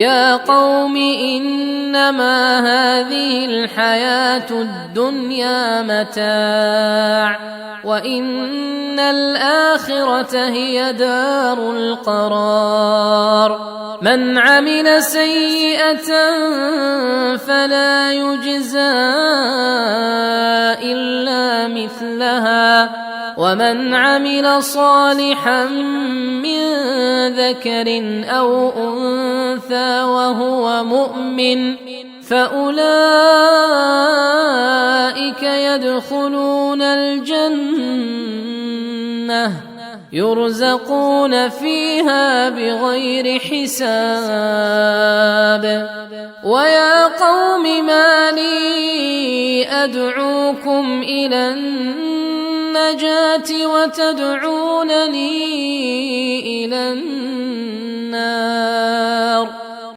يا قوم إنما هذه الحياة الدنيا متاع وإن الآخرة هي دار القرار. من عمل سيئة فلا يجزى إلا مثلها ومن عمل صالحا من ذكر أو أنثى وهو مؤمن فأولئك يدخلون الجنة يرزقون فيها بغير حساب. ويا قوم ما لي أدعوكم إلى النجاة وتدعونني إلى النار